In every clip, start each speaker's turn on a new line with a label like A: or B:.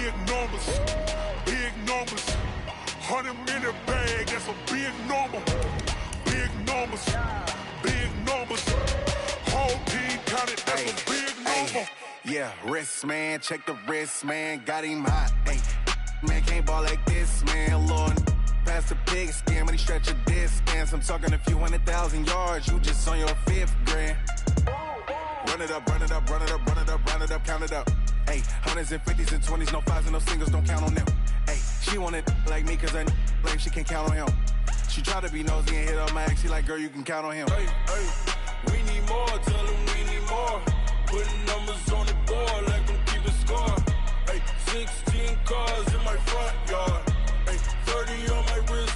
A: big numbers, big numbers. 100-minute bag, that's a big number. Big numbers, big numbers. Whole team counted, that's a big number.
B: Yeah, wrist, man, check the wrist, man. Got him hot, ayy. Man, can't ball like this, man. Lord, past the pig skin, when he stretch a distance. I'm talking a few 100,000 yards, you just on your 5th grand. Run it up, run it up, run it up, run it up, run it up, count it up. Ayy, 100s and 50s and 20s, no 5s and no singles, don't count on them. Ayy, she wanted like me cause I blame she can't count on him. She tried to be nosy and hit up my ex, she like, girl, you can count on him.
A: Hey, we need more, tell them we need more. Putting numbers on the board, like them keep a score. Hey, 16 cars in my front yard. Hey, 30 on my wrist.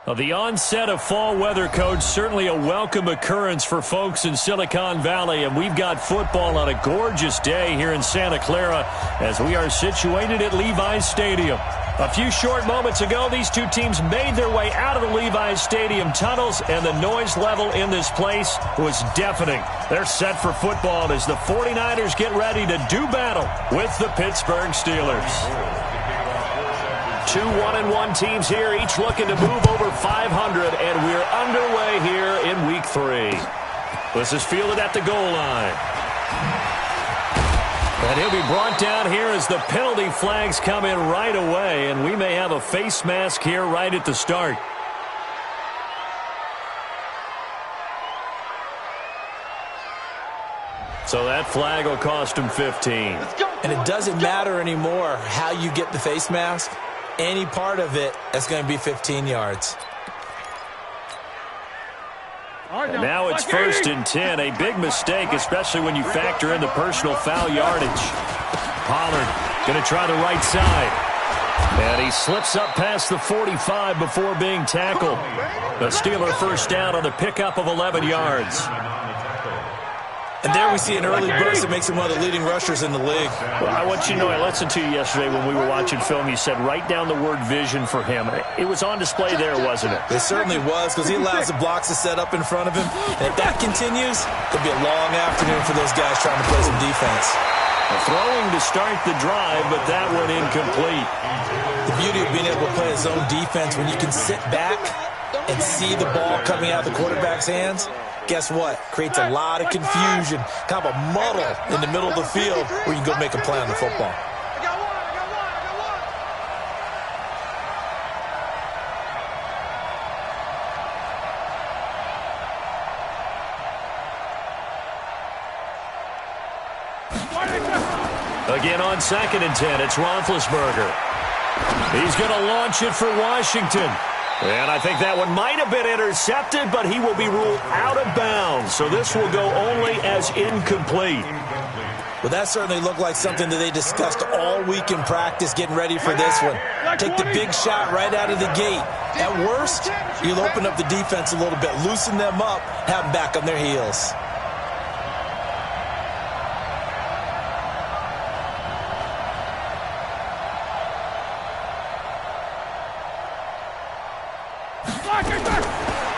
C: Well, the onset of fall weather, Coach, certainly a welcome occurrence for folks in Silicon Valley, and we've got football on a gorgeous day here in Santa Clara as we are situated at Levi's Stadium. A few short moments ago, these two teams made their way out of the Levi's Stadium tunnels, and the noise level in this place was deafening. They're set for football as the 49ers get ready to do battle with the Pittsburgh Steelers. Two 1-1 teams here, each looking to move over 500, and we're underway here in Week 3. This is fielded at the goal line. And he'll be brought down here as the penalty flags come in right away, and we may have a face mask here right at the start. So that flag will cost him 15.
D: And it doesn't matter anymore how you get the face mask. Any part of it, that's going to be 15 yards.
C: And now it's 1st and 10. A big mistake, especially when you factor in the personal foul yardage. Pollard going to try the right side. And he slips up past the 45 before being tackled. The Steeler first down on the pickup of 11 yards.
D: And there we see an early burst that makes him one of the leading rushers in the league.
C: Well, I want you to know, I listened to you yesterday when we were watching film. You said write down the word vision for him. It was on display there, wasn't it?
D: It certainly was, because he allows the blocks to set up in front of him. And if that continues, it'll be a long afternoon for those guys trying to play some defense.
C: Throwing to start the drive, but that one incomplete.
D: The beauty of being able to play his own defense, when you can sit back and see the ball coming out of the quarterback's hands, guess what? Creates a lot of confusion, kind of a muddle in the middle of the field where you can go make a play on the football.
C: Again on 2nd and 10, it's Roethlisberger. He's going to launch it for Washington. And I think that one might have been intercepted, but he will be ruled out of bounds. So this will go only as incomplete.
D: Well, that certainly looked like something that they discussed all week in practice, getting ready for this one. Take the big shot right out of the gate. At worst, you'll open up the defense a little bit, loosen them up, have them back on their heels.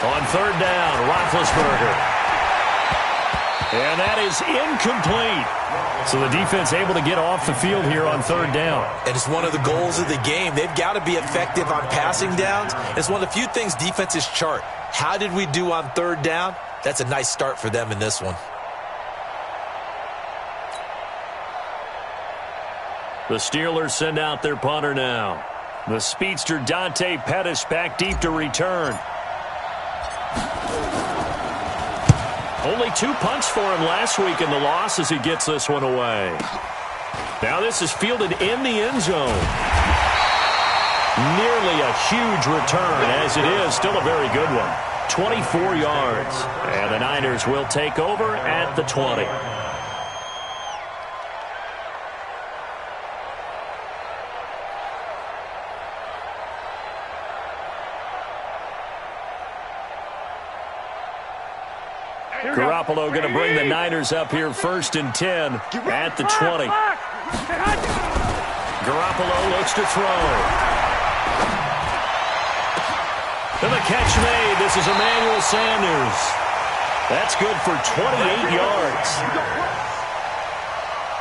C: On 3rd down, Roethlisberger. And that is incomplete. So the defense able to get off the field here on 3rd down.
D: And it's one of the goals of the game. They've got to be effective on passing downs. It's one of the few things defenses chart. How did we do on 3rd down? That's a nice start for them in this one.
C: The Steelers send out their punter now. The speedster Dante Pettis back deep to return. Only 2 punts for him last week in the loss as he gets this one away. Now this is fielded in the end zone. Nearly a huge return, as it is still a very good one. 24 yards. And the Niners will take over at the 20. Garoppolo going to bring the Niners up here 1st and 10 at the 20. Garoppolo looks to throw. And the catch made. This is Emmanuel Sanders. That's good for 28 yards.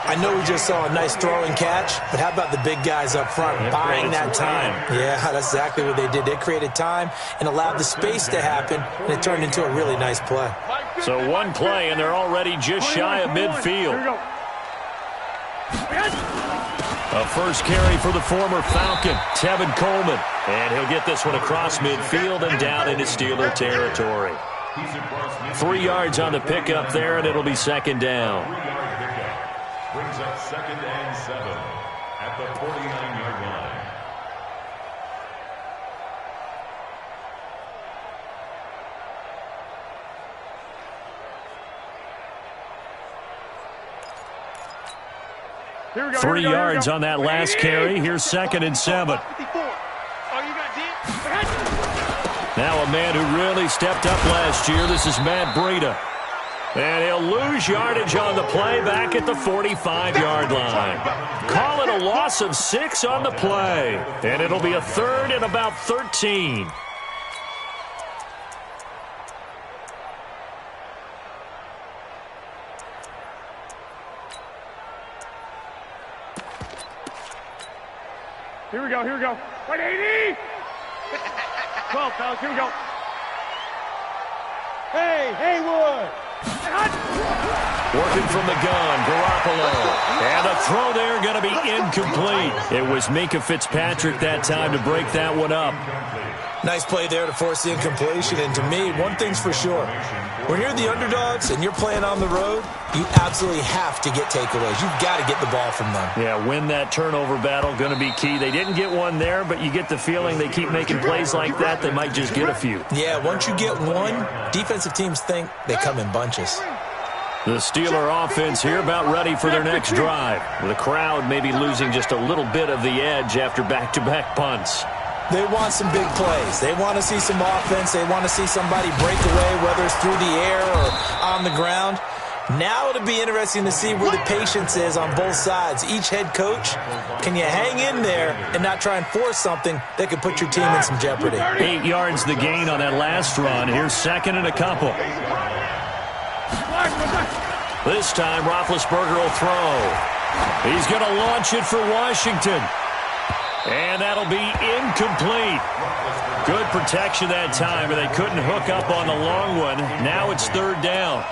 D: I know we just saw a nice throw and catch, but how about the big guys up front buying that time? Yeah, that's exactly what they did. They created time and allowed the space to happen, and it turned into a really nice play.
C: So one play, and they're already just shy of midfield. A first carry for the former Falcon, Tevin Coleman. And he'll get this one across midfield and down into Steeler territory. 3 yards on the pickup there, and it'll be second down.
E: Brings up 2nd and 7 at the 49-yard line.
C: Here we go, 3 yards on that last carry. Here's 2nd and 7. Now a man who really stepped up last year. This is Matt Breida. And he'll lose yardage on the play back at the 45-yard line. Call it a loss of 6 on the play. And it'll be a 3rd and about 13.
F: Here we go, here we go. 180! 12, fellas, here we go. Hey, Haywood!
C: Working from the gun, Garoppolo. And the throw there going to be incomplete. It was Minkah Fitzpatrick that time to break that one up.
D: Nice play there to force the incompletion. And to me, one thing's for sure. When you're the underdogs and you're playing on the road, you absolutely have to get takeaways. You've got to get the ball from them.
C: Yeah, win that turnover battle, going to be key. They didn't get one there, but you get the feeling they keep making plays like that, they might just get a few.
D: Yeah, once you get one, defensive teams think they come in bunches.
C: The Steeler offense here about ready for their next drive. The crowd maybe losing just a little bit of the edge after back-to-back punts.
D: They want some big plays. They want to see some offense. They want to see somebody break away, whether it's through the air or on the ground. Now it'll be interesting to see where the patience is on both sides. Each head coach, can you hang in there and not try and force something that could put your team in some jeopardy?
C: 8 yards the gain on that last run. Here's 2nd and a couple. This time, Roethlisberger will throw. He's going to launch it for Washington. And that'll be incomplete. Good protection that time, but they couldn't hook up on the long one. Now it's 3rd down.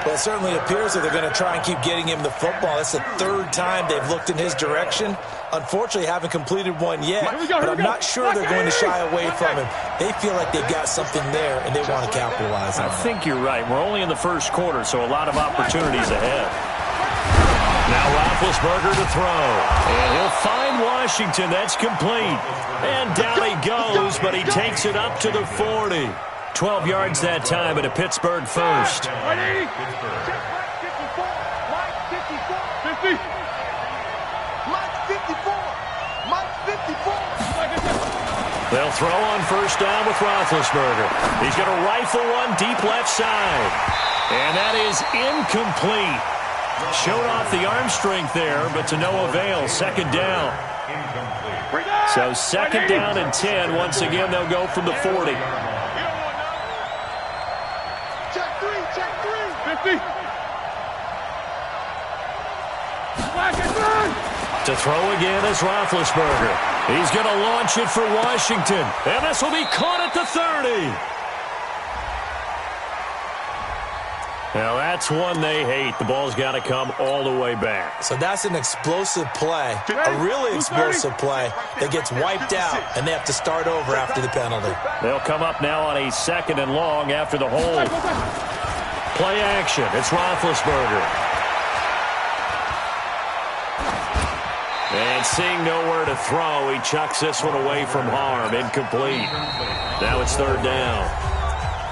D: Well, it certainly appears that they're going to try and keep getting him the football. That's the 3rd time they've looked in his direction. Unfortunately, haven't completed one yet, but I'm not sure they're going to shy away from him. They feel like they've got something there, and they want to capitalize on it.
C: I think you're right. We're only in the first quarter, so a lot of opportunities ahead. Now Roethlisberger to throw. And he'll find Washington. That's complete. And down he goes, but he takes it up to the 40. 12 yards that time at a Pittsburgh first.
F: 180. 50.
C: They'll throw on first down with Roethlisberger. He's going to rifle one deep left side. And that is incomplete. Showed off the arm strength there, but to no avail. 2nd down. So 2nd down and 10. Once again, they'll go from the 40.
F: Check 3. 50.
C: To throw again is Roethlisberger. He's going to launch it for Washington. And this will be caught at the 30. Now, that's one they hate. The ball's got to come all the way back.
D: So that's an explosive play, a really explosive play that gets wiped out, and they have to start over after the penalty.
C: They'll come up now on a 2nd and long after the hold. Play action. It's Roethlisberger. And seeing nowhere to throw, he chucks this one away from harm. Incomplete. Now it's 3rd down.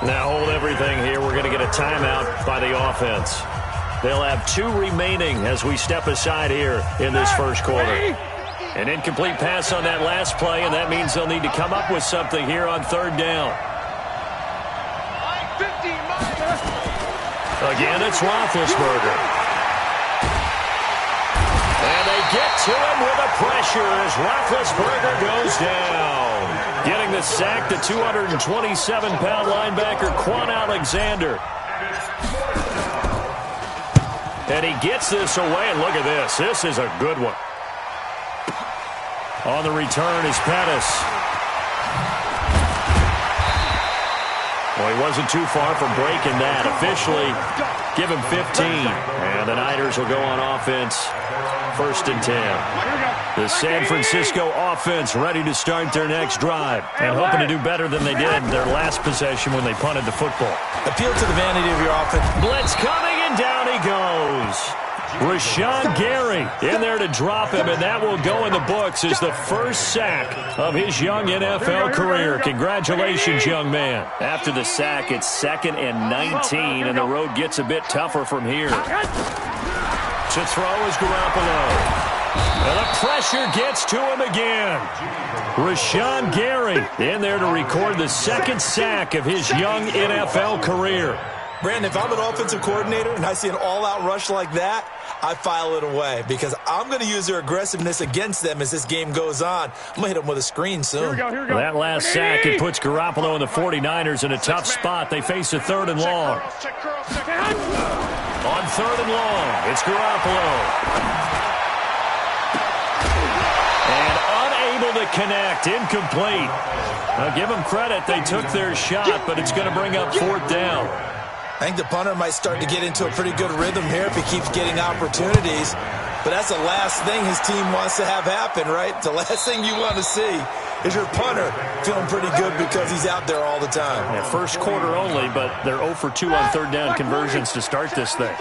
C: Now hold everything here. We're going to get a timeout by the offense. They'll have 2 remaining as we step aside here in this first quarter. An incomplete pass on that last play, and that means they'll need to come up with something here on 3rd down. Again, it's Roethlisberger. And they get to him with the pressure as Roethlisberger goes down. Getting the sack, the 227-pound linebacker, Quan Alexander. And he gets this away, and look at this. This is a good one. On the return is Pettis. Well, he wasn't too far from breaking that. Officially, give him 15. And the Niners will go on offense, 1st and 10. The San Francisco offense ready to start their next drive and hoping to do better than they did their last possession when they punted the football.
D: Appeal to the vanity of your offense.
C: Blitz coming, and down he goes. Rashawn Gary in there to drop him, and that will go in the books as the first sack of his young NFL career. Congratulations, young man. After the sack, it's 2nd and 19, and the road gets a bit tougher from here. To throw is Garoppolo. And the pressure gets to him again. Rashawn Gary in there to record the 2nd sack of his young NFL career.
D: Brandon, if I'm an offensive coordinator and I see an all-out rush like that, I file it away because I'm going to use their aggressiveness against them as this game goes on. I'm going to hit them with a screen soon.
F: Here we go.
C: That last sack, it puts Garoppolo and the 49ers in a tough spot. They face a 3rd and long. On 3rd and long, it's Garoppolo. And unable to connect, incomplete. Now, give them credit. They took their shot, but it's going to bring up 4th down.
D: I think the punter might start to get into a pretty good rhythm here if he keeps getting opportunities. But that's the last thing his team wants to have happen, right? The last thing you want to see is your punter feeling pretty good because he's out there all the time.
C: Yeah, first quarter only, but they're 0 for 2 on 3rd down conversions to start this thing.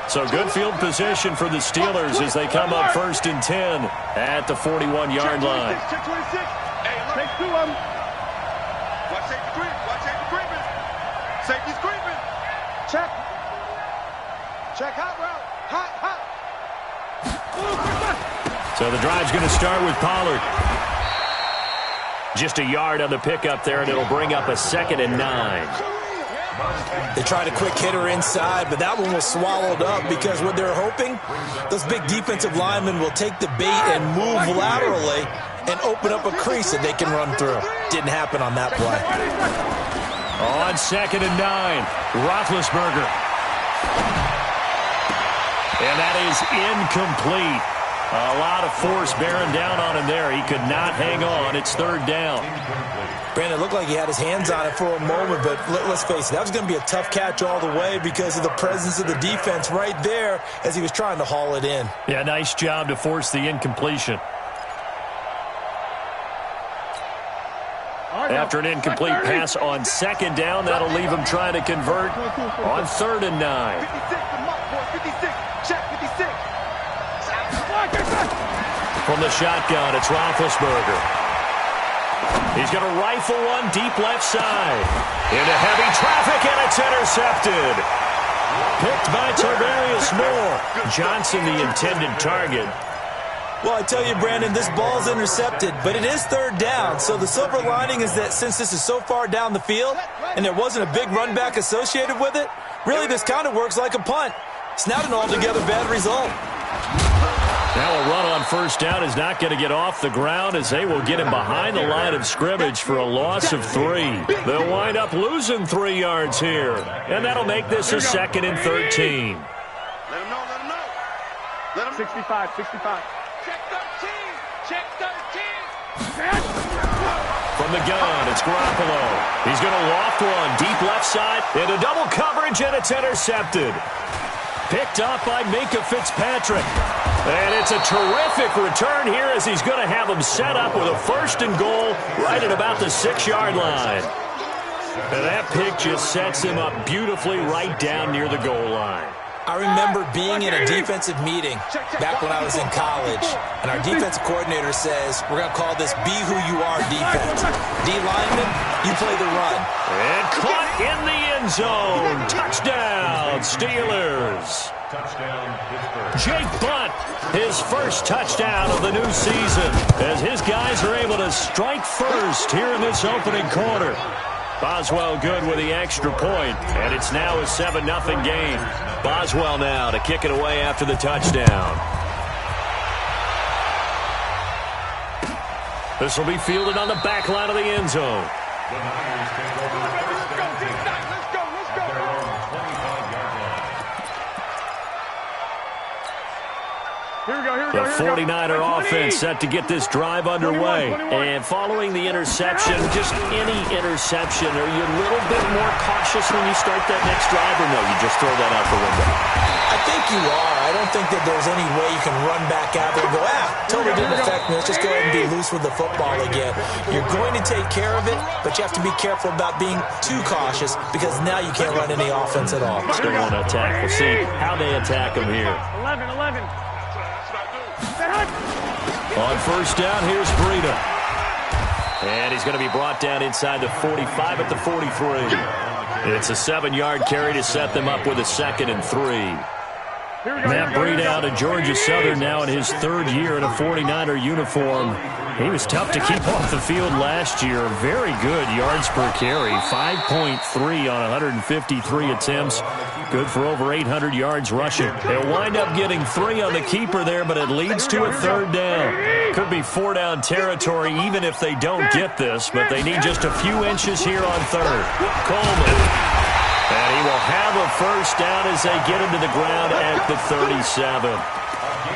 C: So good field position for the Steelers as they come up 1st and 10 at the 41-yard line.
F: Check 26. Take 2 of them. Watch safety creeping. Safety's creeping. Check. Check hot route. Hot.
C: So the drive's going to start with Pollard. Just a yard on the pickup there, and it'll bring up a 2nd and 9.
D: They tried a quick hitter inside, but that one was swallowed up because what they're hoping, those big defensive linemen will take the bait and move laterally and open up a crease that they can run through. Didn't happen on that play.
C: On 2nd and 9, Roethlisberger. And that is incomplete. A lot of force bearing down on him there. He could not hang on. It's 3rd down.
D: Brandon, it looked like he had his hands on it for a moment, but let's face it, that was going to be a tough catch all the way because of the presence of the defense right there as he was trying to haul it in.
C: Yeah, nice job to force the incompletion. After an incomplete pass on 2nd down, that'll leave him trying to convert on 3rd and 9.
F: 56. Check 56.
C: From the shotgun, it's Roethlisberger. He's going to rifle one deep left side. Into heavy traffic, and it's intercepted. Picked by Tarvarius Moore. Johnson, the intended target.
D: Well, I tell you, Brandon, this ball's intercepted, but it is 3rd down. So the silver lining is that since this is so far down the field and there wasn't a big run back associated with it, really this kind of works like a punt. It's not an altogether bad result.
C: Now a run on 1st down is not going to get off the ground as they will get him behind the line of scrimmage for a loss of 3. They'll wind up losing 3 yards here, and that'll make this a 2nd and 13.
F: Let him know. Let him 65. Check 13. Check 13.
C: From the gun, it's Garoppolo. He's going to loft one deep left side into double coverage, and it's intercepted. Picked up by Minka Fitzpatrick. And it's a terrific return here as he's going to have him set up with a 1st and goal right at about the 6-yard line. And that pick just sets him up beautifully right down near the goal line.
D: I remember being in a defensive meeting back when I was in college, and our defensive coordinator says, we're going to call this Be Who You Are defense. D lineman, you play the run.
C: And caught in the end zone. Touchdown, Steelers. Jake Butt, his first touchdown of the new season, as his guys are able to strike first here in this opening quarter. Boswell good with the extra point, and it's now a 7-0 game. Boswell now to kick it away after the touchdown. This will be fielded on the back line of the end zone. The 49er offense set to get this drive underway. And following the interception, just any interception, are you a little bit more cautious when you start that next drive, or no, you just throw that out the window?
D: I think you are. I don't think that there's any way you can run back out there and go, totally didn't affect me. Let's just go ahead and be loose with the football again. You're going to take care of it, but you have to be careful about being too cautious because now you can't run any offense at all.
C: Still want to attack. We'll see how they attack him here.
F: 11.
C: On first down, here's Breida. And he's going to be brought down inside the 45 at the 43. It's a 7-yard carry to set them up with a 2nd and 3. Matt Breida out of Georgia Southern now in his 3rd year in a 49er uniform. He was tough to keep off the field last year. Very good yards per carry. 5.3 on 153 attempts. Good for over 800 yards rushing. They'll wind up getting 3 on the keeper there, but it leads to a 3rd down. Could be 4-down territory even if they don't get this, but they need just a few inches here on 3rd. Coleman. And he will have a first down as they get him to the ground at the 37.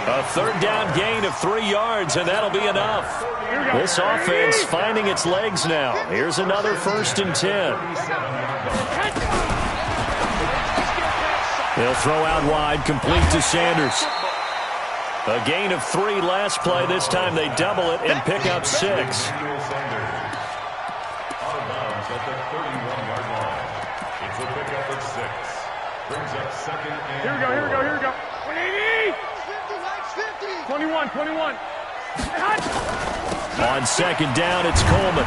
C: A 3rd down gain of 3 yards, and that'll be enough. This offense finding its legs now. Here's another 1st and 10. They'll throw out wide, complete to Sanders. A gain of 3 last play. This time they double it and pick up 6.
E: Out of bounds at the 31-yard line. It's a pickup of 6. Brings up 2nd and
F: Here we go. 21.
C: On 2nd down, it's Coleman.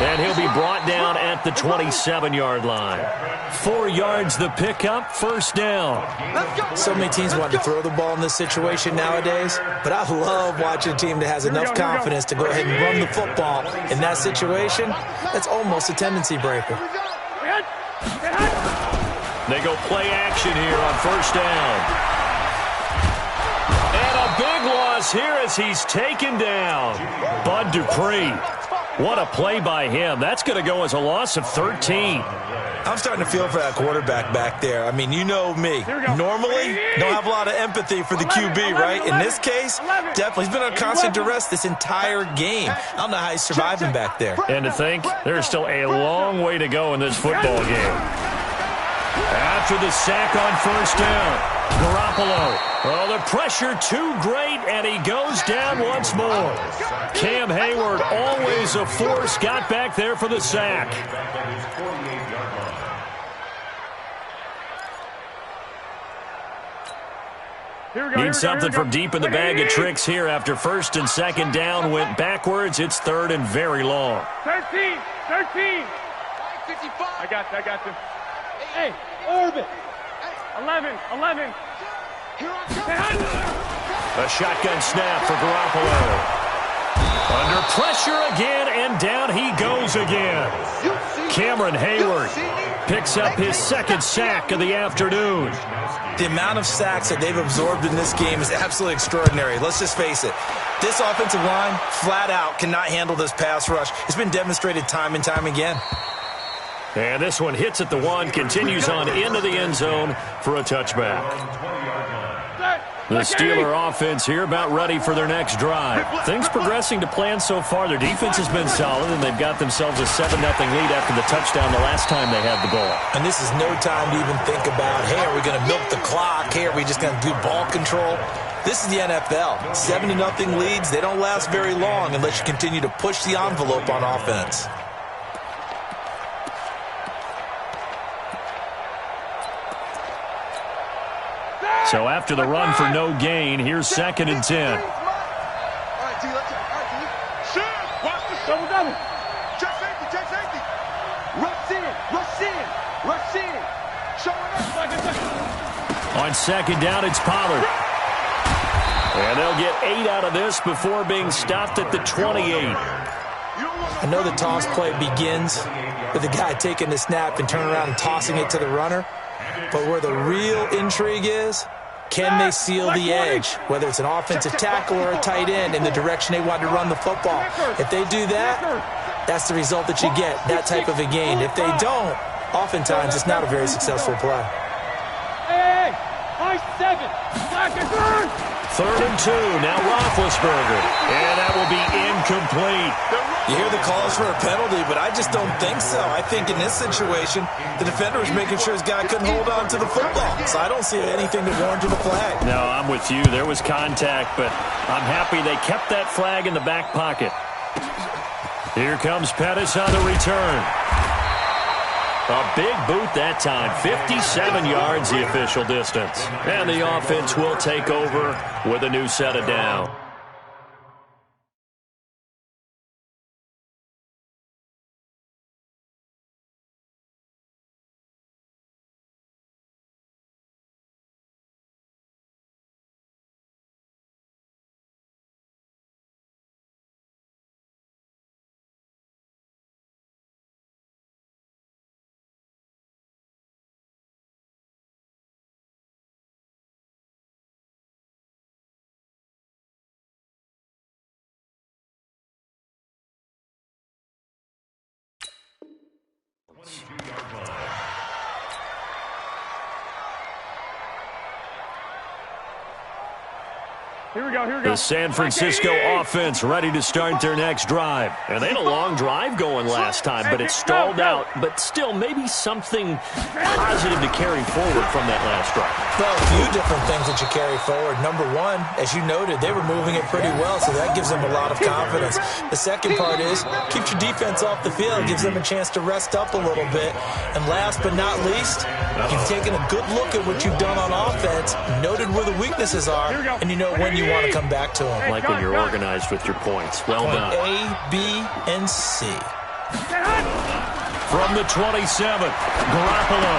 C: And he'll be brought down at the 27-yard line. 4 yards the pickup, 1st down.
D: So many teams want to throw the ball in this situation nowadays, but I love watching a team that has enough confidence to go ahead and run the football. In that situation, that's almost a tendency breaker.
C: They go play action here on 1st down. And a big loss here as he's taken down. Bud Dupree. What a play by him. That's going to go as a loss of 13.
D: I'm starting to feel for that quarterback back there. I mean, you know me. Normally, don't have a lot of empathy for the QB, right? In this case, definitely. He's been on constant duress this entire game. I don't know how he's surviving back there.
C: And to think, there's still a long way to go in this football game. After the sack on 1st down, Garoppolo. Oh, the pressure too great, and he goes down once more. Cam Hayward, always a force, got back there for the sack. Need something from deep in the bag of tricks here after 1st and 2nd down went backwards. It's 3rd and very long.
F: 13. I got you. Hey, orbit. 11.
C: A shotgun snap for Garoppolo. Under pressure again, and down he goes again. Cameron Hayward picks up his 2nd sack of the afternoon.
D: The amount of sacks that they've absorbed in this game is absolutely extraordinary. Let's just face it. This offensive line, flat out, cannot handle this pass rush. It's been demonstrated time and time again.
C: And this one hits at the 1, continues on into the end zone for a touchback. The Steeler offense here about ready for their next drive. Things progressing to plan so far. Their defense has been solid, and they've got themselves a 7-0 lead after the touchdown the last time they had the ball.
D: And this is no time to even think about, hey, are we going to milk the clock? Hey, are we just going to do ball control? This is the NFL. 7-0 leads, they don't last very long unless you continue to push the envelope on offense.
C: So after the run for no gain, here's 2nd and 10.
F: All right, D, let's shoot. Watch the double. Check safety. Rush in. Showing up.
C: On 2nd down, it's Pollard. And they'll get 8 out of this before being stopped at the 28.
D: I know the toss play begins with the guy taking the snap and turning around and tossing it to the runner. But where the real intrigue is, can they seal the edge, whether it's an offensive tackle or a tight end, in the direction they want to run the football? If they do that, that's the result that you get, that type of a gain. If they don't, oftentimes it's not a very successful play.
F: Hey, high 7.
C: 3rd and 2. Now Roethlisberger. And that will be incomplete.
D: You hear the calls for a penalty, but I just don't think so. I think in this situation, the defender was making sure his guy couldn't hold on to the football. So I don't see anything that warranted a flag.
C: No, I'm with you. There was contact, but I'm happy they kept that flag in the back pocket. Here comes Pettis on the return. A big boot that time. 57 yards the official distance. And the offense will take over with a new set of down.
G: Here we go.
C: The San Francisco offense ready to start their next drive. And they had a long drive going last time, but it stalled out. But still, maybe something positive to carry forward from that last drive.
D: Well, a few different things that you carry forward. Number one, as you noted, they were moving it pretty well, so that gives them a lot of confidence. The second part is, keeps your defense off the field, gives them a chance to rest up a little bit. And last but not least, you've taken a good look at what you've done on offense, noted where the weaknesses are, and you know when you want to come back to them.
C: Like when you're organized with your points. Well done.
D: A, B, and C.
C: From the 27, Garoppolo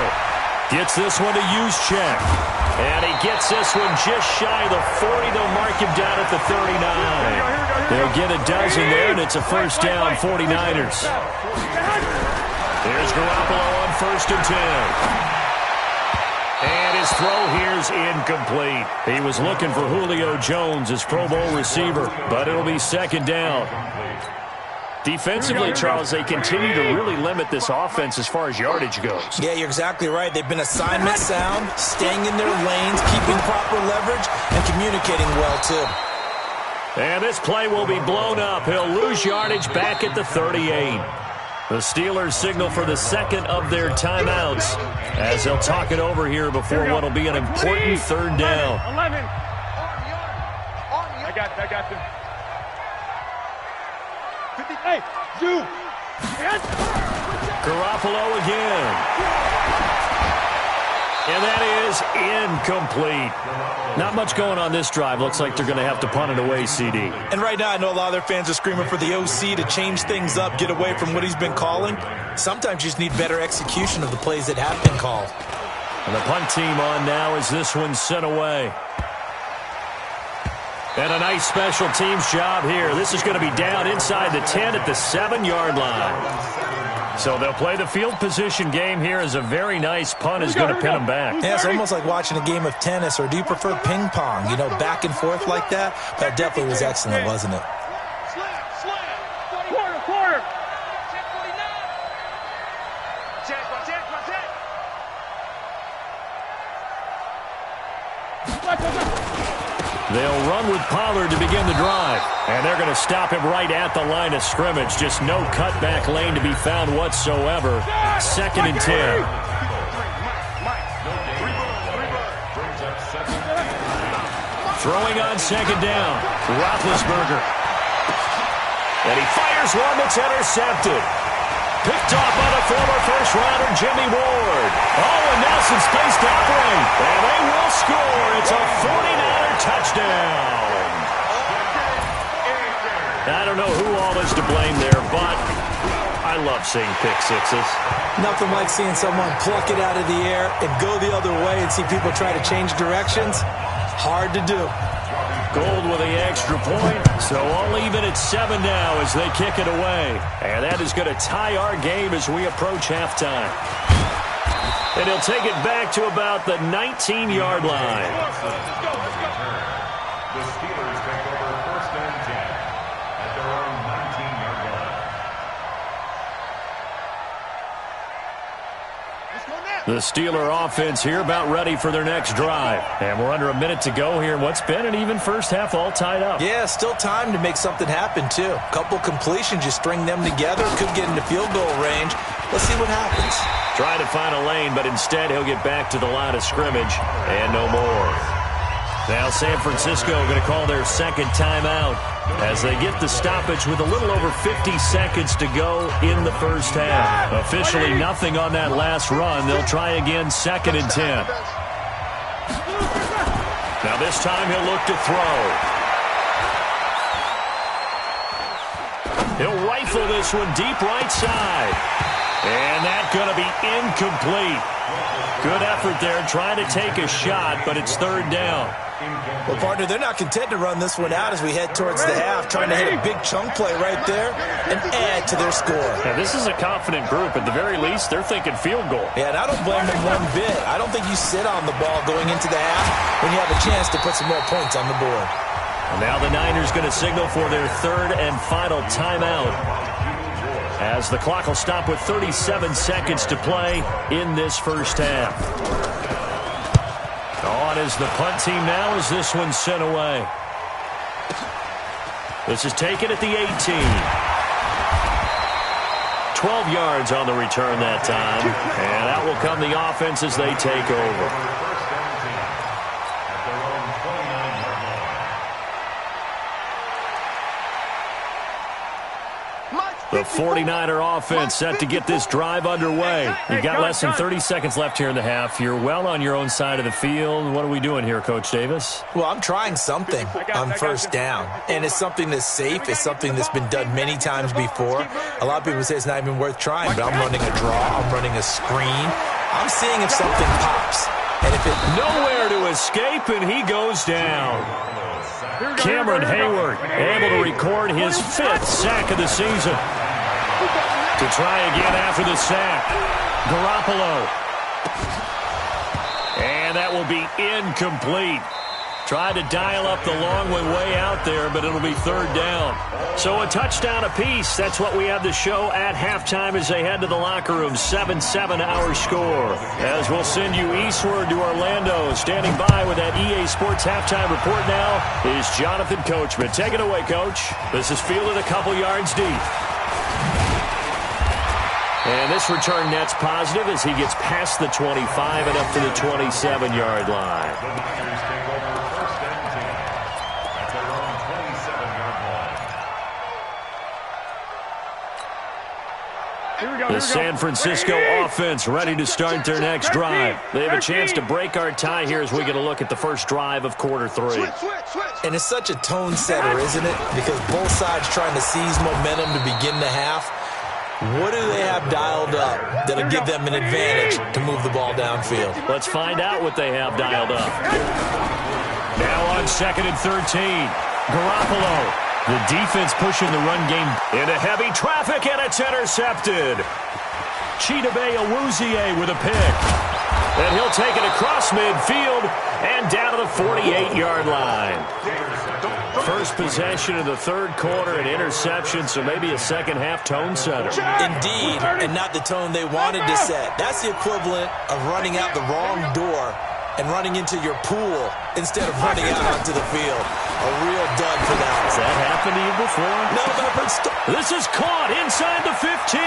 C: gets this one to use check. And he gets this one just shy of the 40. They'll mark him down at the 39. They'll get a dozen there, and it's a first down, 49ers. There's Garoppolo on 1st and 10. And his throw here's incomplete. He was looking for Julio Jones, his Pro Bowl receiver, but it'll be 2nd down. Defensively, Charles, they continue to really limit this offense as far as yardage goes.
D: Yeah, you're exactly right. They've been assignment sound, staying in their lanes, keeping proper leverage, and communicating well, too.
C: And this play will be blown up. He'll lose yardage back at the 38. The Steelers signal for the second of their timeouts as they'll talk it over here before what will be an important 3rd down.
G: 11. I got you. 50. Hey, you.
C: Garoppolo again. And that is incomplete. Not much going on this drive. Looks like they're going to have to punt it away, CD.
D: And right now, I know a lot of their fans are screaming for the OC to change things up, get away from what he's been calling. Sometimes you just need better execution of the plays that have been called.
C: And the punt team on now as this one's sent away. And a nice special teams job here. This is going to be down inside the 10 at the 7-yard line. So they'll play the field position game here as a very nice punt is going to pin them back.
D: Yeah, it's almost like watching a game of tennis, or do you prefer ping pong? You know, back and forth like that? That definitely was excellent, wasn't it?
G: Quarter.
C: They'll run with Pollard to begin the drive. And they're going to stop him right at the line of scrimmage. Just no cutback lane to be found whatsoever. 2nd and 10. Throwing on 2nd down. Roethlisberger. And he fires one that's intercepted. Picked off by the former first-rounder Jimmy Ward. Oh, and now some space to operate. And they will score. It's a 49er touchdown. I don't know who all is to blame there, but I love seeing pick sixes.
D: Nothing like seeing someone pluck it out of the air and go the other way and see people try to change directions. Hard to do.
C: Gold with the extra point, so all even at 7 now as they kick it away. And that is going to tie our game as we approach halftime. And he'll take it back to about the 19-yard line.
E: The Steelers take over 1st and 10 at their own 19-yard line.
F: Let's go now.
C: The Steeler offense here about ready for their next drive. And we're under a minute to go here in what's been an even first half, all tied up.
D: Yeah, still time to make something happen, too. A couple completions, you string them together, could get into field goal range. Let's see what happens.
C: Trying to find a lane, but instead he'll get back to the line of scrimmage and no more. Now San Francisco going to call their second timeout as they get the stoppage with a little over 50 seconds to go in the first half. Officially nothing on that last run. They'll try again, 2nd and 10. Now this time he'll look to throw. He'll rifle this one deep right side. And that's going to be incomplete. Good effort there trying to take a shot, but it's 3rd down.
D: Well, partner, they're not content to run this one out as we head towards the half, trying to hit a big chunk play right there and add to their score.
C: Now, this is a confident group. At the very least, they're thinking field goal.
D: Yeah, and I don't blame them one bit. I don't think you sit on the ball going into the half when you have a chance to put some more points on the board.
C: And now the Niners going to signal for their 3rd and final timeout, as the clock will stop with 37 seconds to play in this first half. On is the punt team now as this one's sent away. This is taken at the 18. 12 yards on the return that time. And out will come the offense as they take over. The 49er offense set to get this drive underway. You've got less than 30 seconds left here in the half. You're well on your own side of the field. What are we doing here, Coach Davis?
D: Well, I'm trying something on first down. And it's something that's safe. It's something that's been done many times before. A lot of people say it's not even worth trying, but I'm running a draw. I'm running a screen. I'm seeing if something pops. And if it...
C: Nowhere to escape, and he goes down. Cameron Hayward able to record his 5th sack of the season. To try again after the sack. Garoppolo. And that will be incomplete. Tried to dial up the long one way out there, but it'll be 3rd down. So a touchdown apiece. That's what we have to show at halftime as they head to the locker room. 7-7 our score. As we'll send you eastward to Orlando. Standing by with that EA Sports halftime report now is Jonathan Coachman. Take it away, Coach. This is fielded a couple yards deep. And this return net's positive as he gets past the 25 and up to the 27-yard line. The San Francisco offense ready to start their next drive. They have a chance to break our tie here as we get a look at the first drive of quarter 3.
D: And it's such a tone setter, isn't it? Because both sides trying to seize momentum to begin the half. What do they have dialed up that'll give them an advantage to move the ball downfield?
C: Let's find out what they have dialed up. Now on 2nd and 13. Garoppolo. The defense pushing the run game into heavy traffic, and it's intercepted. Chidobe Awuzie with a pick. And he'll take it across midfield and down to the 48-yard line. First possession of the 3rd quarter, an interception, so maybe a second-half tone setter.
D: Indeed, and not the tone they wanted to set. That's the equivalent of running out the wrong door and running into your pool instead of running out onto the field. A real dud for that.
C: Has that happened to you before?
D: No, but
C: this is caught inside the 15.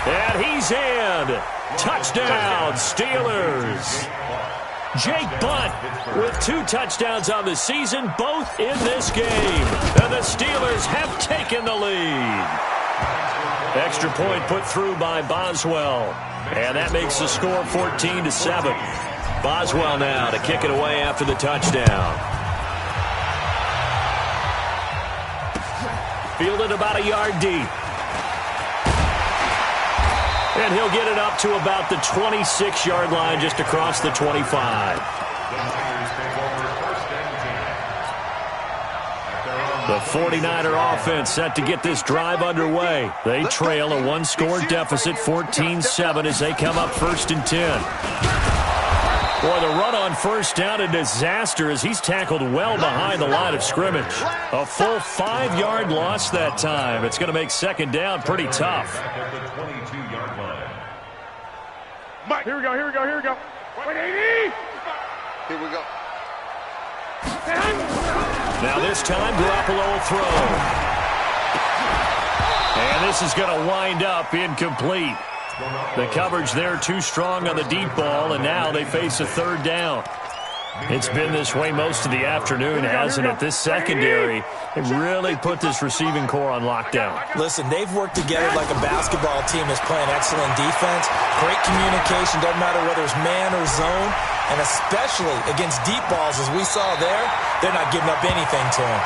C: And he's in. Touchdown, Steelers. Jake Butt with 2 touchdowns on the season, both in this game. And the Steelers have taken the lead. Extra point put through by Boswell. And that makes the score 14-7. Boswell now to kick it away after the touchdown. Fielded about a yard deep. And he'll get it up to about the 26-yard line just across the 25. The 49er offense set to get this drive underway. They trail a 1-score deficit, 14-7 as they come up 1st and 10. Boy, the run on first down, a disaster as he's tackled well behind the line of scrimmage. A full 5-yard loss that time. It's going to make 2nd down pretty tough.
G: Mike. Here we go. Wait, 80.
F: Here we go.
C: Now this time, Garoppolo will throw. And this is going to wind up incomplete. The coverage there too strong on the deep ball, and now they face a third down. It's been this way most of the afternoon, hasn't it? This secondary, it really put this receiving core on lockdown.
D: Listen, they've worked together like a basketball team is playing excellent defense. Great communication, doesn't matter whether it's man or zone. And especially against deep balls, as we saw there, they're not giving up anything to him.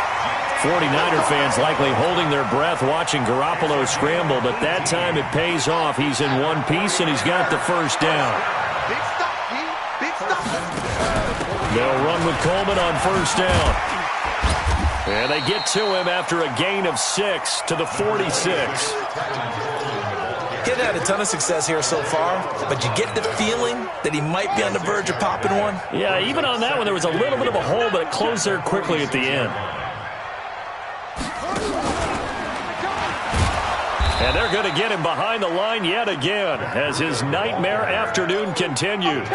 C: 49er fans likely holding their breath watching Garoppolo scramble, but that time it pays off. He's in one piece, and he's got the first down.
F: Big stop, P. Big stop.
C: They'll run with Coleman on first down. And they get to him after a gain of 6 to the 46.
D: He hasn't had a ton of success here so far, but you get the feeling that he might be on the verge of popping one.
C: Yeah, even on that one, there was a little bit of a hole, but it closed there quickly at the end. And they're going to get him behind the line yet again as his nightmare afternoon continues.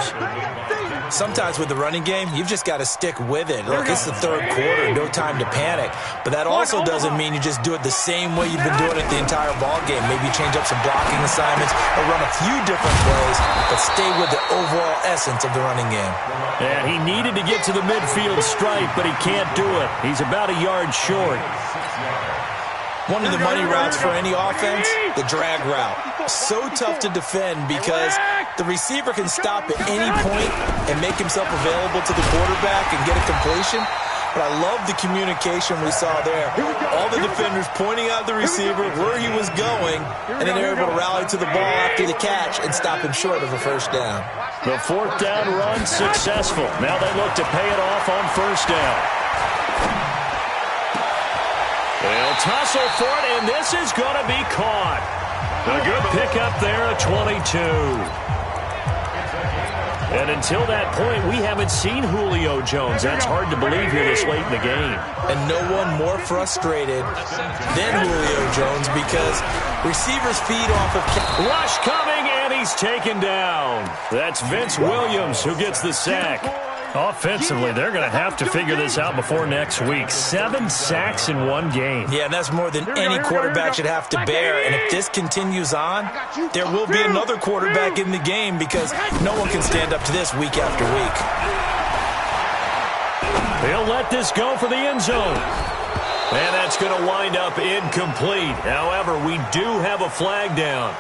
D: Sometimes with the running game, you've just got to stick with it. Look, it's the third quarter, no time to panic. But that also doesn't mean you just do it the same way you've been doing it the entire ball game. Maybe change up some blocking assignments or run a few different plays, but stay with the overall essence of the running game.
C: And he needed to get to the midfield stripe, but he can't do it. He's about a yard short.
D: One of the money routes for any offense, the drag route. So tough to defend because the receiver can stop at any point and make himself available to the quarterback and get a completion. But I love the communication we saw there. All the defenders pointing out the receiver, where he was going, and then they're able to rally to the ball after the catch and stop him short of a first down.
C: The fourth down run successful. Now they look to pay it off on first down. They'll tussle for it, and this is going to be caught. A good pickup there at 22. And until that point, we haven't seen Julio Jones. That's hard to believe here this late in the game.
D: And no one more frustrated than Julio Jones because receivers feed off of...
C: Rush coming, and he's taken down. That's Vince Williams who gets the sack. Offensively, they're going to have to figure this out before next week. 7 sacks in one game.
D: Yeah, and that's more than any quarterback should have to bear. And if this continues on, there will be another quarterback in the game because no one can stand up to this week after week.
C: He'll let this go for the end zone. And that's going to wind up incomplete. However, we do have a flag down.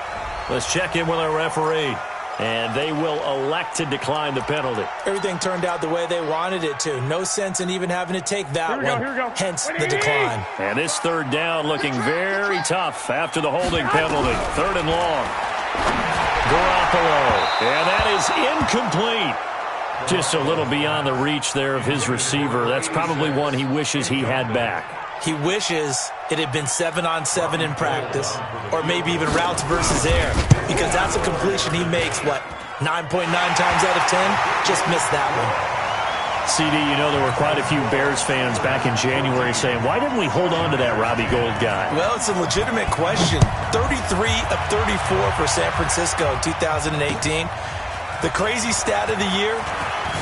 C: Let's check in with our referee. And they will elect to decline the penalty.
D: Everything turned out the way they wanted it to. No sense in even having to take that one, hence the decline.
C: And this third down looking very tough after the holding penalty. Third and long. Garoppolo. And that is incomplete. Just a little beyond the reach there of his receiver. That's probably one he wishes he had back.
D: He wishes it had been 7-on-7 in practice, or maybe even routes versus air, because that's a completion he makes, 9.9 times out of 10? Just missed that one.
C: CD, you know there were quite a few Bears fans back in January saying, why didn't we hold on to that Robbie Gould guy?
D: Well, it's a legitimate question. 33 of 34 for San Francisco in 2018. The crazy stat of the year,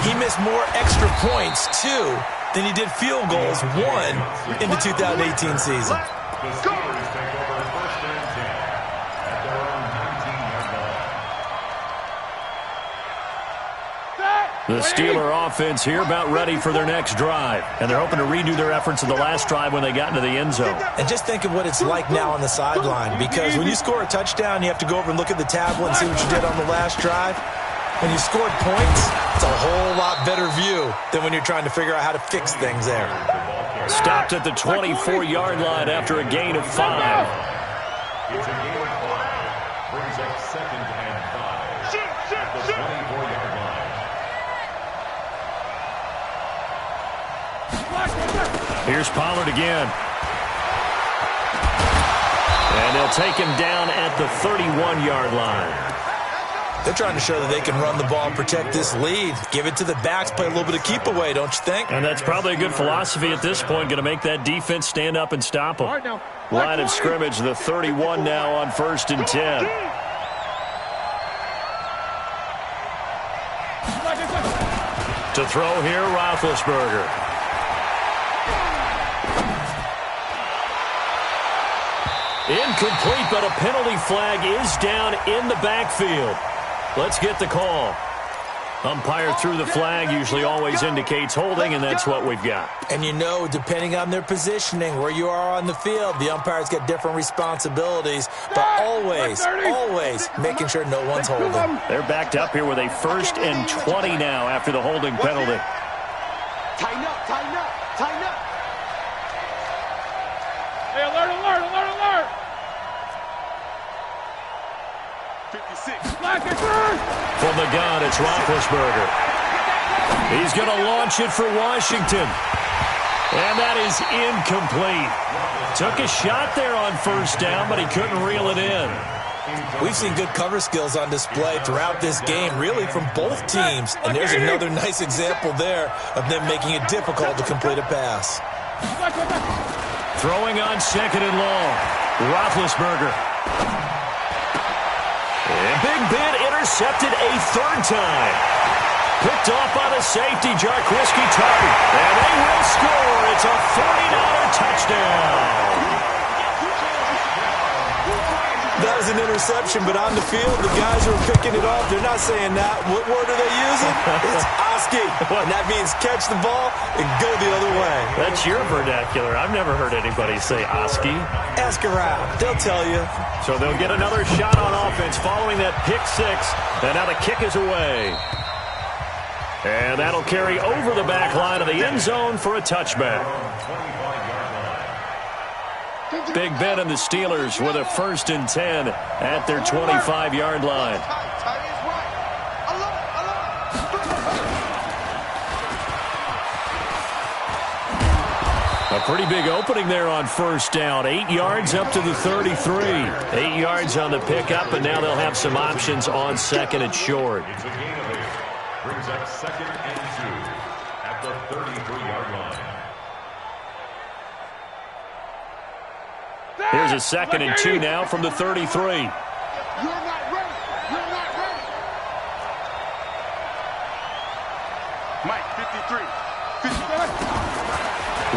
D: he missed more extra points, too, than he did field goals, 1 in the 2018 season.
C: The Steeler offense here about ready for their next drive. And they're hoping to redo their efforts in the last drive when they got into the end zone.
D: And just think of what it's like now on the sideline, because when you score a touchdown, you have to go over and look at the tablet and see what you did on the last drive. When you scored points, it's a whole lot better view than when you're trying to figure out how to fix things there.
C: Stopped at the 24-yard line after a gain of 5.
E: It's a gain of 5. Brings up 2nd and 5 at the 24-yard line.
C: Here's Pollard again. And they'll take him down at the 31-yard line.
D: They're trying to show that they can run the ball and protect this lead. Give it to the backs, play a little bit of keep away, don't you think?
C: And that's probably a good philosophy at this point, going to make that defense stand up and stop them. Line of scrimmage, the 31 now on 1st and 10. To throw here, Roethlisberger. Incomplete, but a penalty flag is down in the backfield. Let's get the call. Umpire threw the flag, usually always indicates holding, and that's what we've got.
D: And you know, depending on their positioning, where you are on the field, the umpires get different responsibilities, but always making sure no one's holding.
C: They're backed up here with a 1st and 20 now after the holding penalty.
F: Tighten up, tighten up, tighten up.
G: Hey, alert, alert, alert, alert.
F: 56.
C: From the gun, it's Roethlisberger. He's going to launch it for Washington. And that is incomplete. Took a shot there on 1st down, but he couldn't reel it in.
D: We've seen good cover skills on display throughout this game, really from both teams. And there's another nice example there of them making it difficult to complete a pass.
C: Throwing on 2nd and long. Roethlisberger. And Big Ben intercepted a 3rd time. Picked off by the safety, Jarquiski Tart. And they will score. It's a 40-yard touchdown.
D: That was an interception, but on the field, the guys who are picking it off, they're not saying that. What word are they using? It's Oski. And that means catch the ball and go the other way.
C: That's your vernacular. I've never heard anybody say Oski.
D: Ask around. They'll tell you. So
C: they'll get another shot on offense following that pick 6. And now the kick is away. And that'll carry over the back line of the end zone for a touchback. Big Ben and the Steelers with a 1st and 10 at their 25-yard line. A pretty big opening there on 1st down. 8 yards up to the 33. 8 yards on the pickup, and now they'll have some options on 2nd and short.
E: Brings up 2nd and 2 at the 33-yard line.
C: Here's a 2nd and 2 now from the 33.
F: You're not ready. You're not ready. Mike, 53. 53.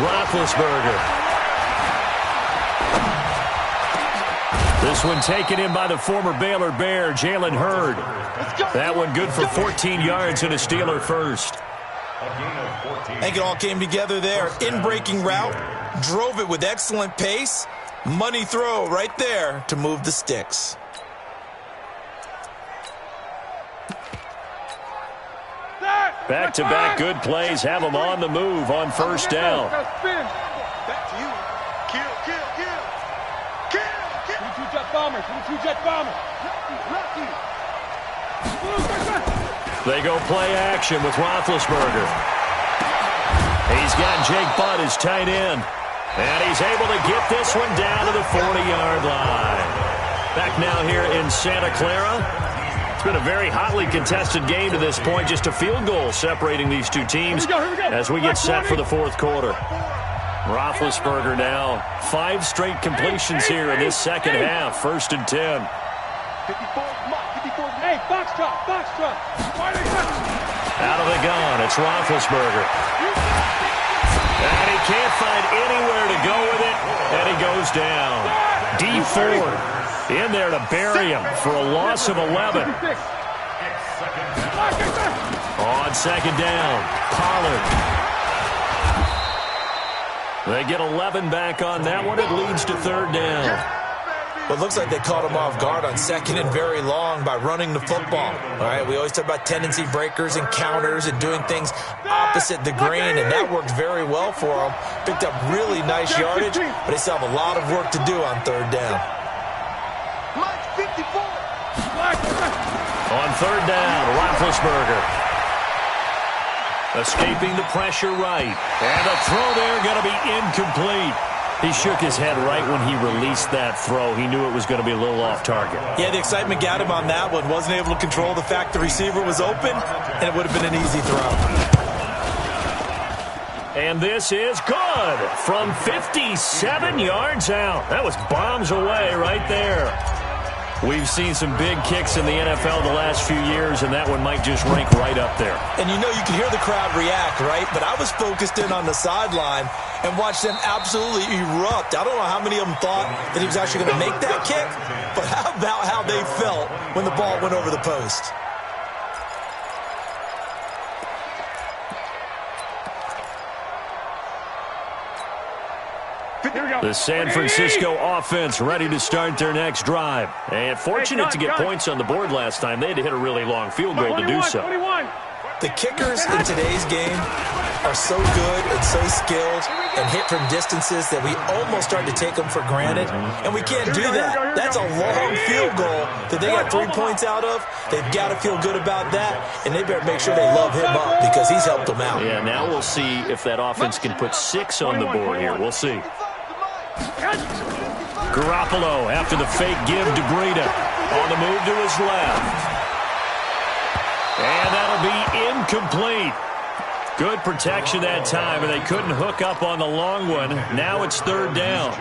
C: Roethlisberger. This one taken in by the former Baylor Bear, Jalen Hurd. That one good for 14 yards and a Steeler first.
D: I think it all came together there. In-breaking route, drove it with excellent pace. Money throw right there to move the sticks.
C: Back-to-back good plays have them on the move on 1st down.
F: Back to you. Kill, kill, kill. Kill, kill.
G: 2-jet bomber, 2-jet bomber.
C: They go play action with Roethlisberger. He's got Jake Butt as tight end. And he's able to get this one down to the 40-yard line. Back now here in Santa Clara. It's been a very hotly contested game to this point. Just a field goal separating these two teams as we get set for the 4th quarter. Roethlisberger now 5 straight completions here in this 2nd half. 1st and 10.
F: 54.
G: Hey, box truck.
C: Out of the gun, it's Roethlisberger. And he can't find anywhere to go with it, and he goes down. D Ford in there to bury him for a loss of 11. On 2nd down, Pollard. They get 11 back on that one. It leads to 3rd down.
D: Well, it looks like they caught him off guard on 2nd and very long by running the football. All right, we always talk about tendency breakers and counters and doing things opposite the grain, and that worked very well for them. Picked up really nice yardage, but they still have a lot of work to do on 3rd down.
F: Mike, 54.
C: On 3rd down, Roethlisberger. Escaping the pressure right. And the throw there going to be incomplete. He shook his head right when he released that throw. He knew it was going to be a little off target.
D: Yeah, the excitement got him on that one. Wasn't able to control the fact the receiver was open, and it would have been an easy throw.
C: And this is good from 57 yards out. That was bombs away right there. We've seen some big kicks in the NFL the last few years, and that one might just rank right up there.
D: And you know, you can hear the crowd react, right? But I was focused in on the sideline and watched them absolutely erupt. I don't know how many of them thought that he was actually going to make that kick, but how about how they felt when the ball went over the post?
C: The San Francisco offense ready to start their next drive. And fortunate to get points on the board last time. They had to hit a really long field goal to do so.
D: The kickers in today's game are so good and so skilled and hit from distances that we almost start to take them for granted. And we can't do that. That's a long field goal that they got 3 points out of. They've got to feel good about that, and they better make sure they love him up because he's helped them out.
C: Yeah, now we'll see if that offense can put 6 on the board here. We'll see. Garoppolo after the fake give to Breida. On the move to his left. And that'll be incomplete. Good protection that time, and they couldn't hook up on the long one. Now it's 3rd down.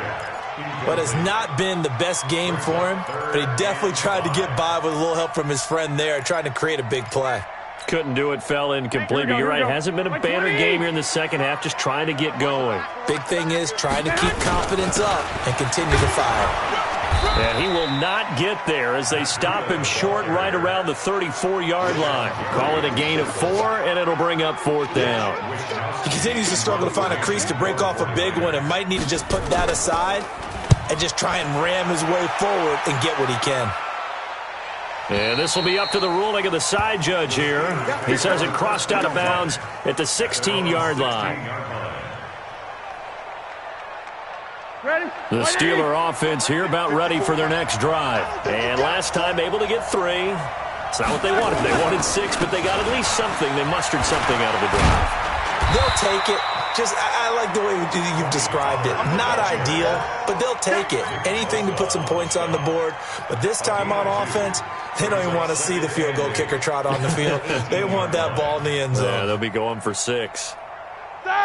D: But it's not been the best game for him, but he definitely tried to get by with a little help from his friend there, trying to create a big play.
C: Couldn't do it, fell incomplete. But you're right, hasn't been a banner game here in the second half, just trying to get going.
D: Big thing is trying to keep confidence up and continue to fire.
C: And he will not get there as they stop him short right around the 34-yard line. Call it a gain of 4, and it'll bring up 4th down.
D: He continues to struggle to find a crease to break off a big one and might need to just put that aside and just try and ram his way forward and get what he can.
C: And this will be up to the ruling of the side judge here. He says it crossed out of bounds at the 16-yard line. The Steeler offense here about ready for their next drive. And last time able to get 3. It's not what they wanted. They wanted 6, but they got at least something. They mustered something out of the drive.
D: They'll take it. I like the way you've described it. Not ideal, but they'll take it. Anything to put some points on the board. But this time on offense, they don't even want to see the field goal kicker trot on the field. They want that ball in the end zone.
C: Yeah, they'll be going for 6.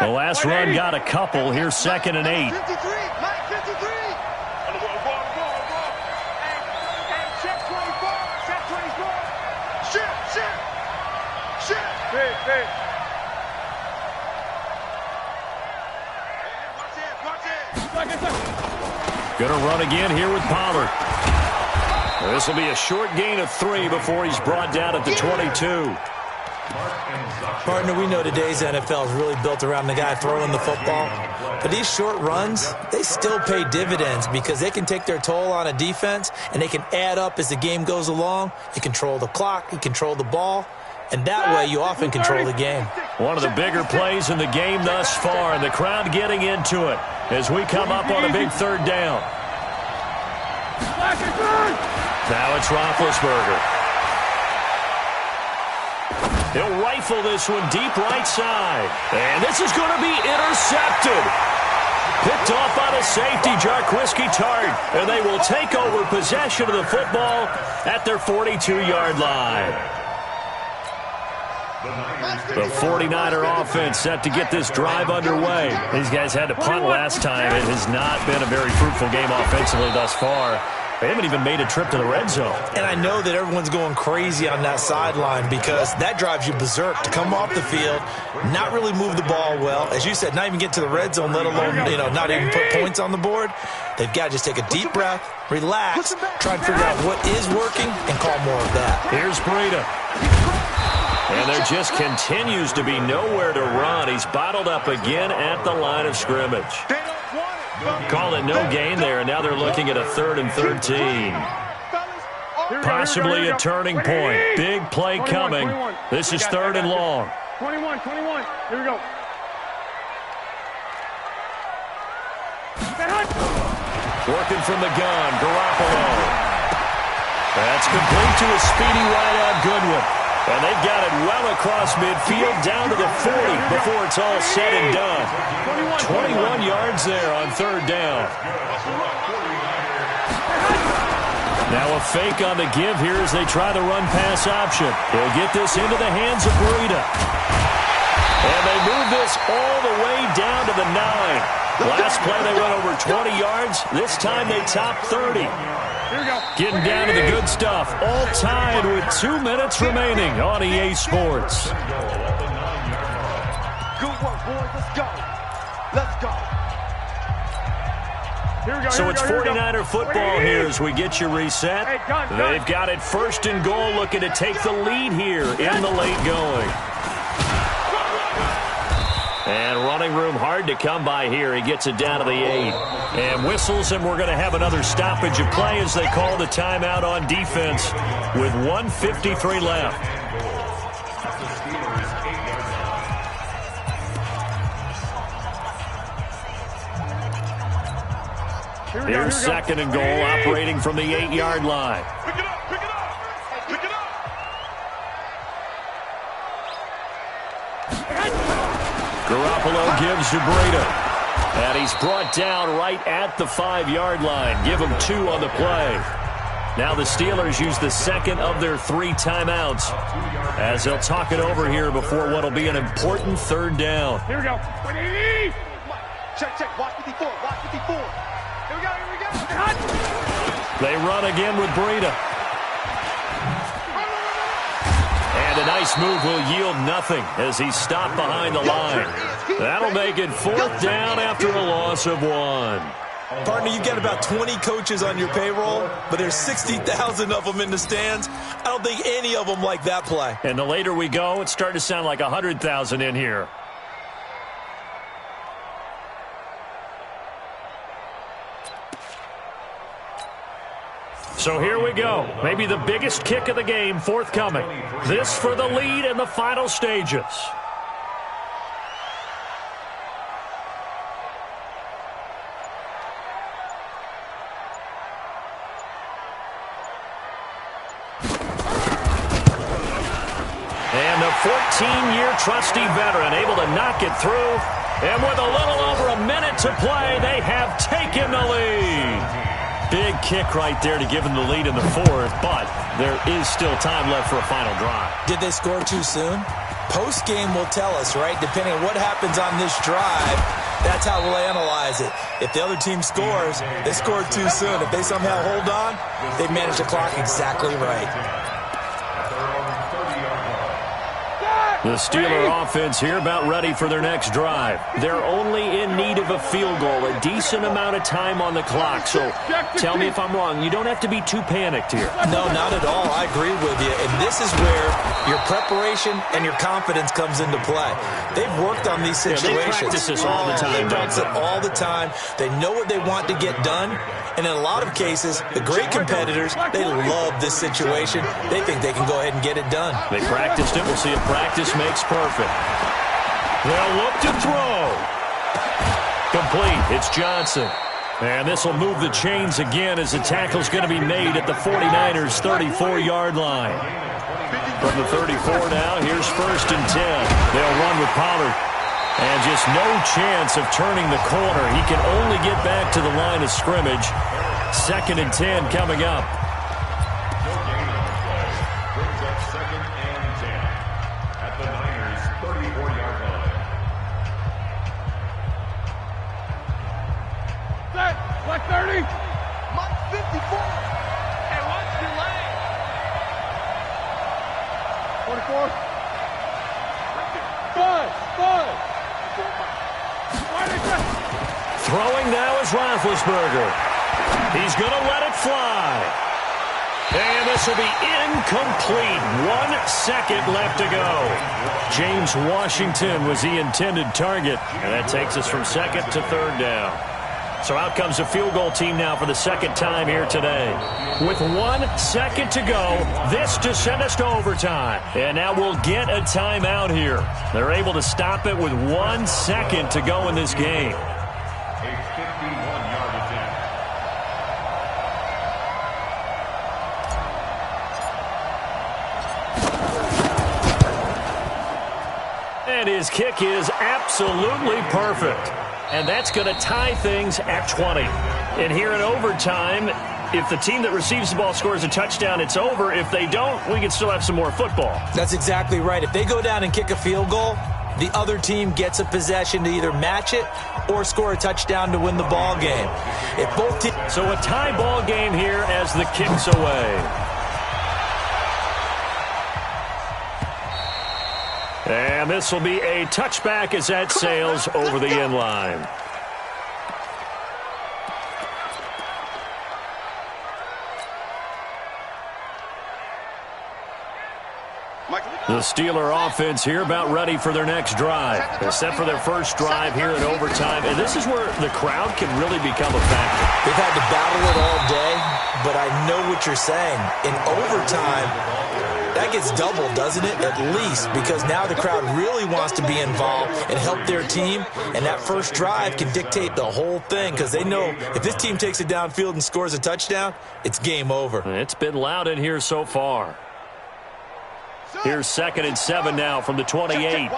C: The last run got a couple. Here's 2nd and 8.
F: 53, Mike 53. Check 24, check 24. Shit. Hey.
C: Gonna run again here with Pollard. This will be a short gain of 3 before he's brought down at the 22.
D: Partner, we know today's NFL is really built around the guy throwing the football. But these short runs, they still pay dividends because they can take their toll on a defense and they can add up as the game goes along. You control the clock, you control the ball, and that way you often control the game.
C: One of the bigger plays in the game thus far, and the crowd getting into it as we come up on a big 3rd down. Now it's Roethlisberger. He'll rifle this one deep right side. And this is going to be intercepted. Picked off by the safety, Jarquiski Tart. And they will take over possession of the football at their 42-yard line. The 49er offense set to get this drive underway. These guys had to punt last time. It has not been a very fruitful game offensively thus far. They haven't even made a trip to the red zone. And I know that everyone's going crazy on that sideline because that drives you berserk to come off the field, not really move the ball well. As you said, not even get to the red zone, let alone, not even put points on the board. They've got to just take a deep breath, relax, try and figure out what is working, and call more of that. Here's Breida. And there just continues to be nowhere to run. He's bottled up again at the line of scrimmage. Call it no gain there, and now they're looking at a 3rd and 13. Possibly a turning point. Big play coming. This is 3rd and long.
G: 21. Here we go.
C: Working from the gun, Garoppolo. That's complete to a speedy wide-out Goodwin. And they've got it well across midfield down to the 40 before it's all said and done. 21 yards there on 3rd down. Now a fake on the give here as they try the run-pass option. They'll get this into the hands of Breida. And they move this all the way down to the 9. Last play they went over 20 yards. This time they topped 30.
G: Here we go.
C: Getting down to the good stuff. All tied with 2 minutes remaining on EA Sports.
F: Good work, boys. Let's go. Let's go.
G: Here we go.
C: So it's 49er football here as we get you reset.
G: Hey, gun.
C: They've got it first and goal, looking to take the lead here in the late going. And running room hard to come by here. He gets it down to the 8. And whistles, and we're going to have another stoppage of play as they call the timeout on defense with 1:53 left. Here's second and goal, operating from the 8-yard line.
F: Pick it up. Pick it up. Pick it up.
C: Garoppolo gives to Breida. And he's brought down right at the 5-yard line. Give him 2 on the play. Now the Steelers use the second of their 3 timeouts as they'll talk it over here before what will be an important third down.
G: Here we go.
F: Check, check. Watch 54. Watch 54. Here we go. Here we go.
C: They run again with Breida. And a nice move will yield nothing as he's stopped behind the line. That'll make it 4th down after a loss of 1.
D: Partner, you get about 20 coaches on your payroll, but there's 60,000 of them in the stands. I don't think any of them like that play.
C: And the later we go, it's starting to sound like 100,000 in here. So here we go. Maybe the biggest kick of the game forthcoming. This for the lead in the final stages. And the 14-year trusty veteran able to knock it through. And with a little over a minute to play, they have taken the lead. Big kick right there to give them the lead in the 4th, but there is still time left for a final drive.
D: Did they score too soon? Post-game will tell us, right? Depending on what happens on this drive, that's how we'll analyze it. If the other team scores, they scored too soon. If they somehow hold on, they manage the clock exactly right.
C: The Steeler offense here about ready for their next drive. They're only in need of a field goal, a decent amount of time on the clock. So tell me if I'm wrong. You don't have to be too panicked here.
D: No, not at all. I agree with you. And this is where your preparation and your confidence comes into play. They've worked on these situations.
C: They practice this all the time.
D: They practice it all the time. They know what they want to get done. And in a lot of cases, the great competitors, they love this situation. They think they can go ahead and get it done.
C: They practiced it. We'll see if practice makes perfect. They'll look to throw. Complete. It's Johnson. And this will move the chains again as the tackle's going to be made at the 49ers' 34-yard line. From the 34 now, here's 1st and 10. They'll run with Pollard. And just no chance of turning the corner. He can only get back to the line of scrimmage. 2nd and 10 coming up.
E: Brings up 2nd and 10 at the Niners' 34-yard line.
G: Set. Black 30.
F: Mike 54.
G: Hey, watch your lane. 44. Five.
C: Throwing now is Roethlisberger. He's going to let it fly. And this will be incomplete. 1 second left to go. James Washington was the intended target. And that takes us from 2nd to 3rd down. So out comes the field goal team now for the 2nd time here today. With 1 second to go, this to send us to overtime. And now we'll get a timeout here. They're able to stop it with 1 second to go in this game.
E: A 51-yard attempt.
C: And his kick is absolutely perfect. And that's going to tie things at 20. And here in overtime, if the team that receives the ball scores a touchdown, it's over. If they don't, we can still have some more football.
D: That's exactly right. If they go down and kick a field goal, the other team gets a possession to either match it or score a touchdown to win the ball game. If both teams...
C: So a tie ball game here as the kick's away. And this will be a touchback as that sails over the end line. The Steeler offense here about ready for their next drive. They're set for their first drive here in overtime, and this is where the crowd can really become a factor.
D: They've had to battle it all day, but I know what you're saying. In overtime, that gets doubled, doesn't it? At least, because now the crowd really wants to be involved and help their team, and that first drive can dictate the whole thing because they know if this team takes it downfield and scores a touchdown, it's game over.
C: It's been loud in here so far. Here's 2nd and 7 now from the 28.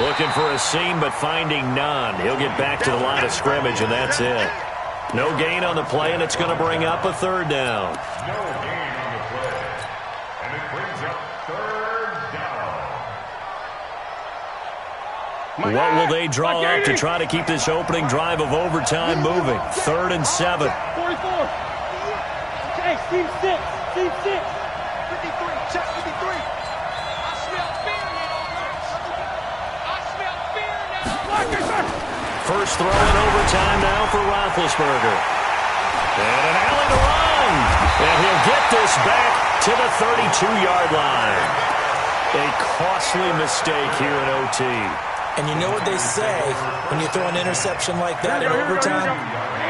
C: Looking for a seam, but finding none. He'll get back to the line of scrimmage, and that's it. No gain on the play, and it's going to bring up a 3rd down.
E: No gain on the play. And it brings up 3rd down.
C: What will they draw up to try to keep this opening drive of overtime moving? 3rd and 7.
G: 44. Hey, team 6. Team 6. 53. Check 53. I smell fear now. I smell fear now.
C: First throw in overtime now for Roethlisberger. And an alley to run. And he'll get this back to the 32-yard line. A costly mistake here in OT.
D: And you know what they say, when you throw an interception like that in overtime,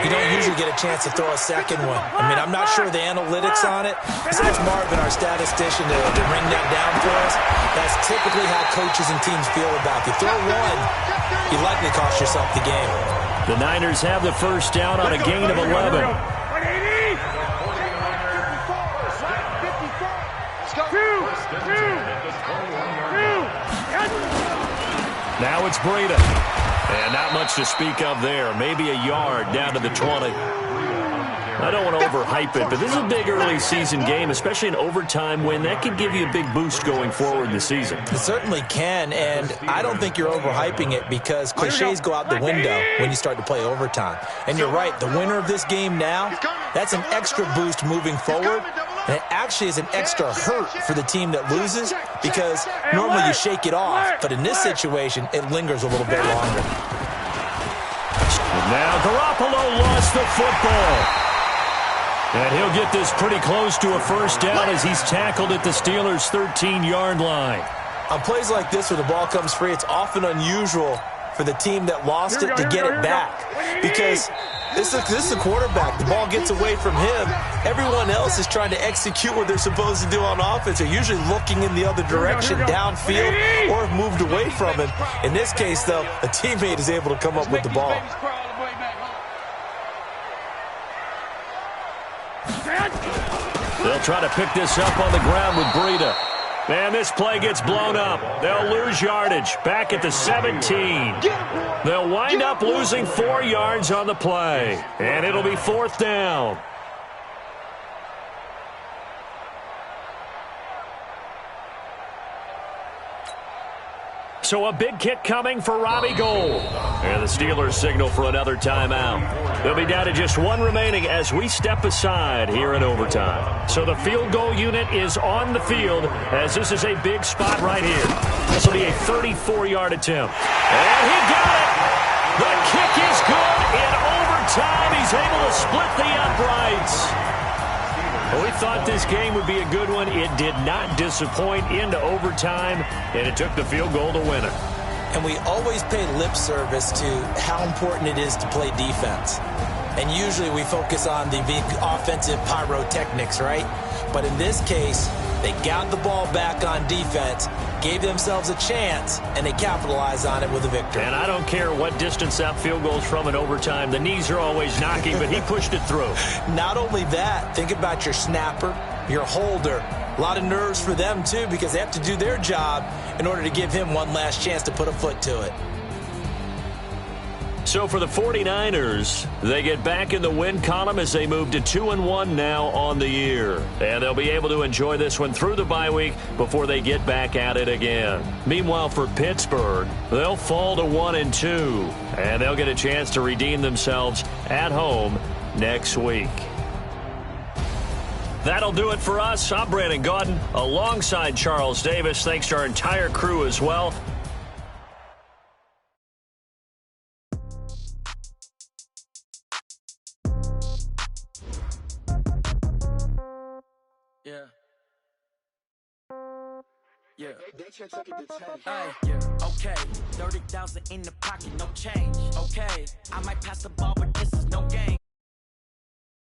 D: you don't usually get a chance to throw a second one. I mean, I'm not sure the analytics on it. Besides Marvin, our statistician, to ring that down for us, that's typically how coaches and teams feel about it. You throw one, you likely cost yourself the game.
C: The Niners have the first down on a gain of 11. Now it's Breida. And not much to speak of there. Maybe a yard down to the 20. I don't want to overhype it, but this is a big early season game, especially an overtime win. That could give you a big boost going forward in the season.
D: It certainly can, and I don't think you're overhyping it because cliches go out the window when you start to play overtime. And you're right, the winner of this game now, that's an extra boost moving forward. And it actually is an extra hurt for the team that loses because normally you shake it off. But in this situation, it lingers a little bit longer.
C: Now Garoppolo lost the football. And he'll get this pretty close to a first down as he's tackled at the Steelers' 13-yard line.
D: On plays like this where the ball comes free, it's often unusual for the team that lost it to get it back. Because this is the quarterback. The ball gets away from him. Everyone else is trying to execute what they're supposed to do on offense. They're usually looking in the other direction, downfield, or have moved away from him. In this case, though, a teammate is able to come up with the ball.
C: They'll try to pick this up on the ground with Breida. And this play gets blown up. They'll lose yardage back at the 17. They'll wind up losing 4 yards on the play. And it'll be 4th down. So a big kick coming for Robbie Gould. And the Steelers signal for another timeout. They'll be down to just 1 remaining as we step aside here in overtime. So the field goal unit is on the field as this is a big spot right here. This will be a 34-yard attempt. And he got it! The kick is good in overtime. He's able to split the uprights. Well, we thought this game would be a good one. It did not disappoint into overtime, and it took the field goal to win it.
D: And we always pay lip service to how important it is to play defense. And usually we focus on the big offensive pyrotechnics, right? But in this case, they got the ball back on defense, gave themselves a chance, and they capitalized on it with a victory.
C: And I don't care what distance that field goes from in overtime. The knees are always knocking, but he pushed it through.
D: Not only that, think about your snapper, your holder. A lot of nerves for them, too, because they have to do their job in order to give him one last chance to put a foot to it.
C: So for the 49ers, they get back in the win column as they move to 2-1 now on the year. And they'll be able to enjoy this one through the bye week before they get back at it again. Meanwhile, for Pittsburgh, they'll fall to 1-2. And they'll get a chance to redeem themselves at home next week. That'll do it for us. I'm Brandon Gaudin alongside Charles Davis. Thanks to our entire crew as well.
H: Yeah. Yeah, okay. 30,000 in the pocket, no change. Okay. I might pass the ball, but